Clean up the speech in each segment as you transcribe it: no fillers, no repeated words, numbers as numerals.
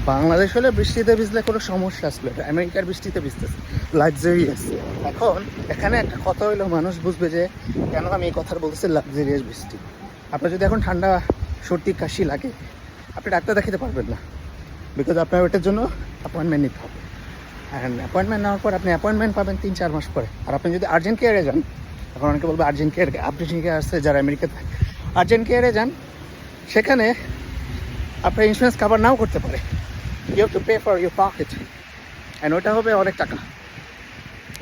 বাংলাদেশ হলে বৃষ্টিতে ভিজলে কোনো সমস্যা আসলে, আমেরিকার বৃষ্টিতে ভিজতেছে লাক্সারিয়াস। এখন এখানে একটা কথা হইলো মানুষ বুঝবে যে কেন আমি এই কথাটা বলতেছি লাক্সারিয়াস বৃষ্টি। আপনার যদি এখন ঠান্ডা সর্দি কাশি লাগে আপনি ডাক্তার দেখাতে পারবেন না, বিকজ আপনার ওটার জন্য অ্যাপয়েন্টমেন্ট নিতে হবে। অ্যান্ড অ্যাপয়েন্টমেন্ট নেওয়ার পর আপনি অ্যাপয়েন্টমেন্ট পাবেন 3-4 মাস পরে। আর আপনি যদি আর্জেন্ট কেয়ারে যান, এখন অনেকে বলবে আর্জেন্ট কেয়ার আসছে যারা আমেরিকাতে, আর্জেন্ট কেয়ারে যান, সেখানে আপনার ইন্স্যুরেন্স কাভার নাও করতে পারে। You have to pay for your pocket, and ওটা হবে অনেক টাকা।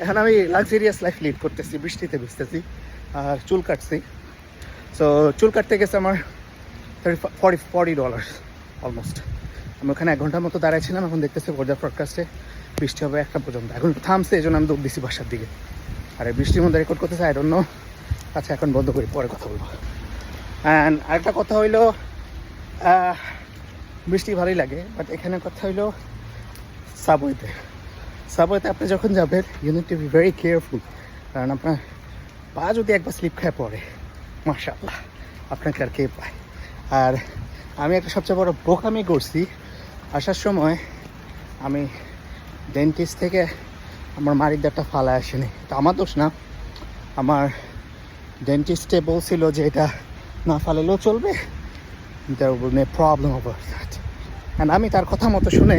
এখন আমি লাক্সারিয়াস লাইফ লিড করতেছি, বৃষ্টিতে ভিজতেছি আর চুল কাটছি। সো চুল কাটতে গেছে আমার $40 অলমোস্ট। আমি ওখানে 1 ঘন্টার মতো দাঁড়াইছিলাম। এখন দেখতেছি ওয়েদার ফরকাস্টে বৃষ্টি হবে 1টা পর্যন্ত। এখন থামছে, এই জন্য আমি দৌড় দিছি বাসার দিকে। আর এই বৃষ্টির মধ্যে রেকর্ড করতেছে, আই ডোন্ট নো। আচ্ছা এখন বন্ধ করি, পরে কথা বলবো। অ্যান্ড আরেকটা কথা হইলো, বৃষ্টি ভালোই লাগে, বাট এখানে কথা হইলো সাবওয়েতে আপনি যখন যাবেন you need to be very careful. কারণ আপনার পা যদি একবার স্লিপ খায় পড়ে, মাশাআল্লাহ আপনাকে আর কে পায়। আর আমি একটা সবচেয়ে বড় বোকামি করছি, আসার সময় আমি ডেন্টিস্ট থেকে আমার মারিদারটা ফালা আসেনি। তো আমার দোষ না, আমার ডেন্টিস্টে বলছিল যে এটা না ফালালেও চলবে, there will be no problem about that. And আমি তার কথা মতো শুনে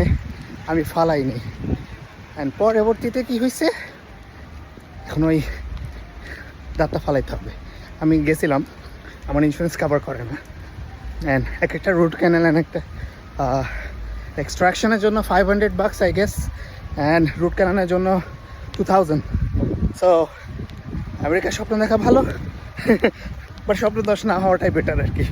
আমি ফালাইনি। অ্যান্ড পরবর্তীতে কী হয়েছে, এখন ওই দাঁতটা ফালাইতে হবে। আমি গেছিলাম, আমার ইন্স্যুরেন্স কাভার করে না। অ্যান্ড একটা রুট ক্যানেল অ্যান্ড একটা এক্সট্রাকশনের জন্য $500 আই গেস, অ্যান্ড রুট ক্যানেলের জন্য 2000। সো আমেরিকার স্বপ্ন দেখা ভালো, বাট স্বপ্ন দশ না হওয়াটাই বেটার আর কি।